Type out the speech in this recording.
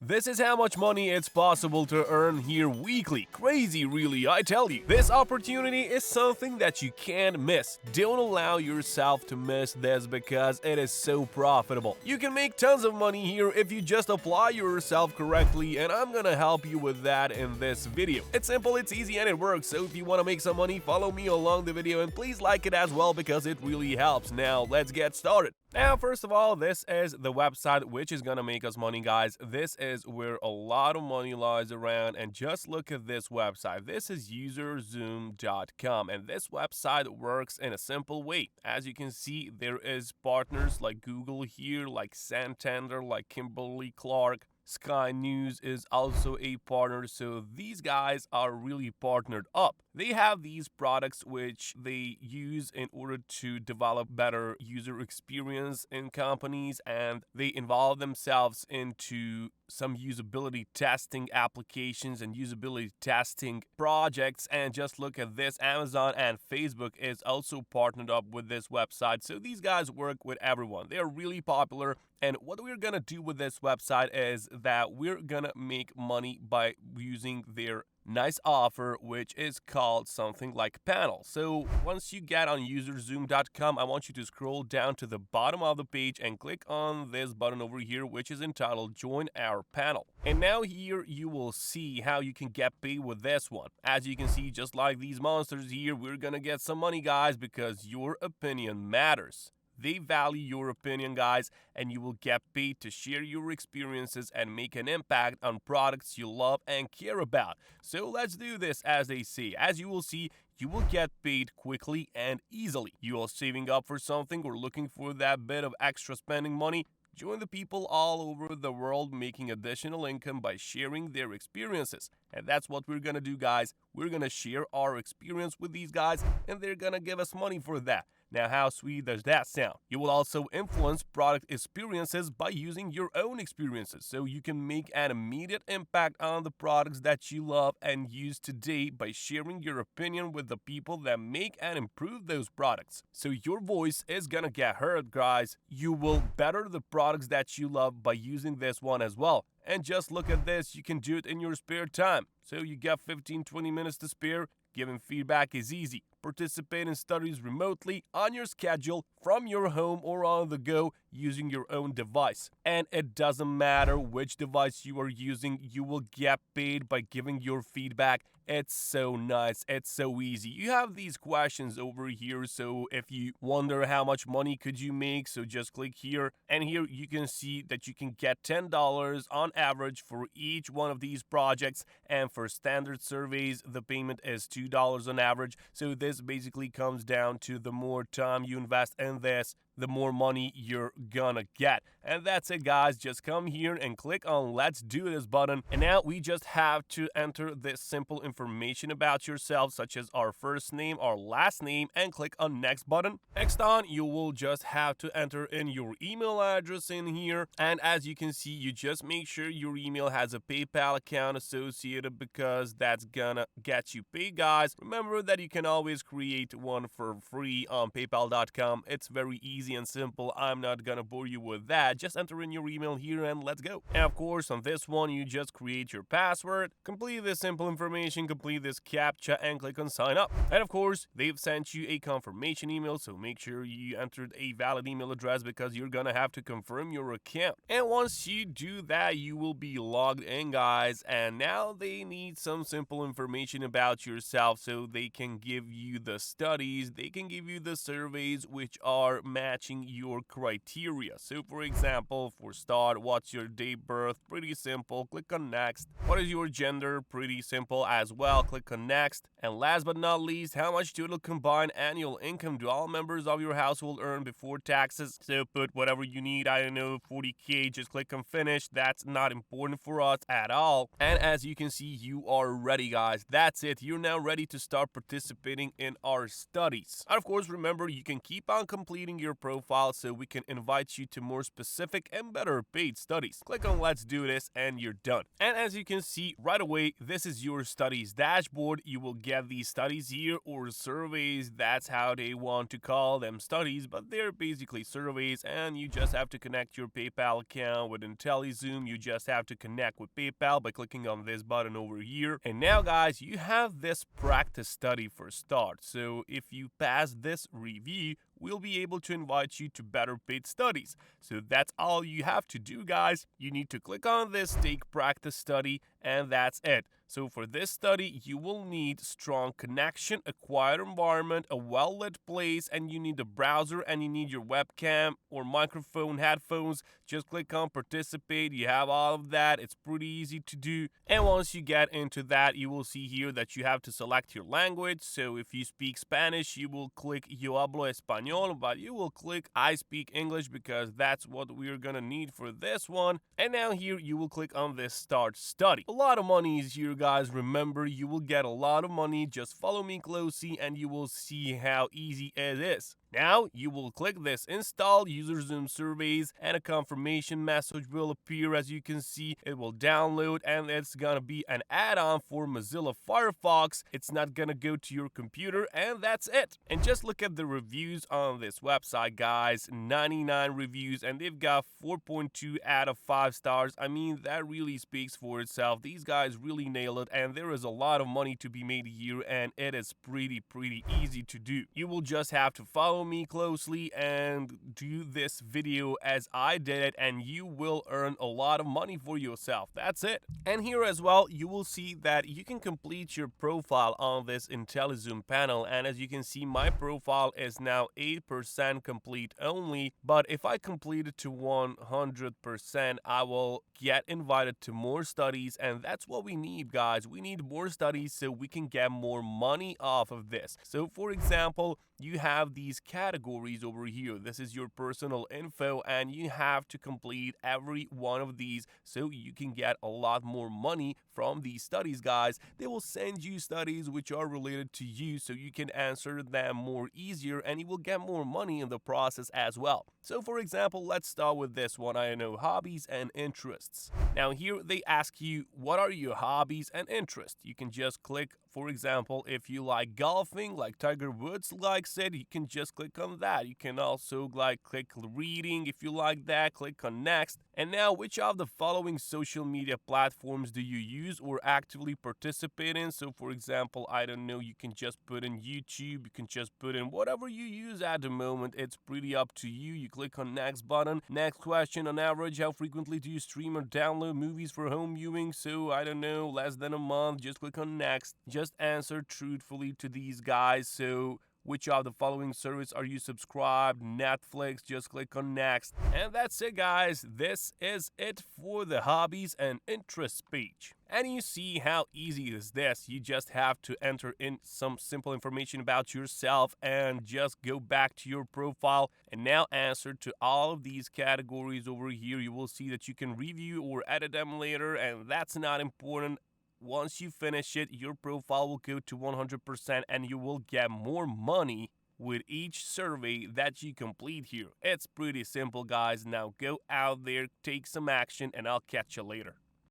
This is how much money it's possible to earn here weekly. Crazy, really, I tell you. This opportunity is something that you can't miss. Don't allow yourself to miss this because it is so profitable. You can make tons of money here if you just apply yourself correctly, and I'm gonna help you with that in this video. It's simple, it's easy, and it works. So if you want to make some money, follow me along the video and please like it as well because it really helps. Now, let's get started. Now, first of all, this is the website which is gonna make us money, guys. This is where a lot of money lies around, and just look at this website. This is userzoom.com, and this website works in a simple way. As you can see, there is partners like Google here, like Santander, like Kimberly-Clark. Sky News is also a partner, so these guys are really partnered up. They have these products which they use in order to develop better user experience in companies, and they involve themselves into some usability testing applications and usability testing projects. And just look at this, Amazon and Facebook is also partnered up with this website, so these guys work with everyone. They are really popular. And what we're gonna do with this website is that we're gonna make money by using their nice offer, which is called something like panel. So once you get on userzoom.com, I want you to scroll down to the bottom of the page and click on this button over here, which is entitled Join Our Panel. And now here you will see how you can get paid with this one. As you can see, just like these monsters here, we're gonna get some money, guys, because your opinion matters. They value your opinion, guys, and you will get paid to share your experiences and make an impact on products you love and care about. So let's do this, as they say. As you will see, you will get paid quickly and easily. You are saving up for something or looking for that bit of extra spending money? Join the people all over the world making additional income by sharing their experiences. And that's what we're gonna do, guys. We're gonna share our experience with these guys, and they're gonna give us money for that. Now, how sweet does that sound? You will also influence product experiences by using your own experiences, so you can make an immediate impact on the products that you love and use today by sharing your opinion with the people that make and improve those products. So your voice is gonna get heard, guys. You will better the products that you love by using this one as well. And just look at this, you can do it in your spare time. So you got 15-20 minutes to spare. Giving feedback is easy. Participate in studies remotely, on your schedule, from your home or on the go, using your own device. And it doesn't matter which device you are using, you will get paid by giving your feedback. It's so nice, it's so easy. You have these questions over here, so if you wonder how much money could you make, so just click here, and here you can see that you can get $10 on average for each one of these projects, and for standard surveys, the payment is $2 on average. So this basically comes down to the more time you invest in this, the more money you're gonna get. And that's it, guys. Just come here and click on Let's Do This button. And now we just have to enter this simple information about yourself, such as our first name, our last name, and click on Next button. Next on, you will just have to enter in your email address in here. And as you can see, you just make sure your email has a PayPal account associated because that's gonna get you paid, guys. Remember that you can always create one for free on paypal.com. It's very easy and simple. I'm not gonna bore you with that. Just enter in your email here and let's go. And of course, on this one, you just create your password, complete this simple information, complete this CAPTCHA, and click on sign up. And of course, they've sent you a confirmation email, so make sure you entered a valid email address because you're gonna have to confirm your account. And once you do that, you will be logged in, guys. And now they need some simple information about yourself so they can give you the studies, they can give you the surveys which are matching your criteria. So for example, for start, what's your date of birth? Pretty simple. Click on next. What is your gender? Pretty simple as well. Click on next. And last but not least, how much total combined annual income do all members of your household earn before taxes? So put whatever you need, I don't know, 40K, just click on finish. That's not important for us at all. And as you can see, you are ready, guys. That's it. You're now ready to start participating in our studies. And of course, remember, you can keep on completing your profile so we can invite you to more specific and better paid studies. Click on Let's Do This and you're done. And as you can see right away, this is your studies dashboard. You will get these studies here, or surveys. That's how they want to call them, studies, but they're basically surveys, and you just have to connect your PayPal account with IntelliZoom. You just have to connect with PayPal by clicking on this button over here. And now guys, you have this practice study for start. So if you pass this review, we'll be able to invite you to better paid studies. So that's all you have to do, guys. You need to click on this Take Practice Study, and that's it. So for this study, you will need strong connection, a quiet environment, a well-lit place, and you need a browser, and you need your webcam or microphone, headphones. Just click on participate. You have all of that. It's pretty easy to do. And once you get into that, you will see here that you have to select your language. So if you speak Spanish, you will click Yo hablo español, but you will click I speak English because that's what we're gonna need for this one. And now here you will click on this Start Study. A lot of money is here, guys. Remember, you will get a lot of money. Just follow me closely and you will see how easy it is. Now, you will click this Install UserZoom Surveys, and a confirmation message will appear. As you can see, it will download, and it's gonna be an add-on for Mozilla Firefox. It's not gonna go to your computer, and that's it. And just look at the reviews on this website, guys. 99 reviews, and they've got 4.2 out of 5 stars. I mean, that really speaks for itself. These guys really nail it, and there is a lot of money to be made here, and it is pretty easy to do. You will just have to follow me closely and do this video as I did it, and you will earn a lot of money for yourself. That's it. And here as well, you will see that you can complete your profile on this IntelliZoom panel, and as you can see, my profile is now 8% complete only, but if I complete it to 100%, I will get invited to more studies, and that's what we need, guys. We need more studies so we can get more money off of this. So for example, you have these categories over here. This is your personal info, and you have to complete every one of these so you can get a lot more money from these studies, guys. They will send you studies which are related to you so you can answer them more easier, and you will get more money in the process as well. So for example, let's start with this one. I know hobbies and interests. Now here they ask you, what are your hobbies and interests? You can just click, for example, if you like golfing like Tiger Woods likes it, you can just click on that. You can also click reading if you like that, click on next. And now, which of the following social media platforms do you use or actively participate in? So for example, I don't know, you can just put in YouTube, you can just put in whatever you use at the moment. It's pretty up to you. You click on next button. Next question, on average, how frequently do you stream or download movies for home viewing? So I don't know, less than a month. Just click on next. Just answer truthfully to these guys. So which of the following service are you subscribed? Netflix. Just click on next. And that's it, guys. This is it for the hobbies and interests page. And you see how easy is this. You just have to enter in some simple information about yourself and just go back to your profile and now answer to all of these categories over here. You will see that you can review or edit them later, and that's not important. Once you finish it, your profile will go to 100% and you will get more money with each survey that you complete here. It's pretty simple, guys. Now go out there, take some action, and I'll catch you later.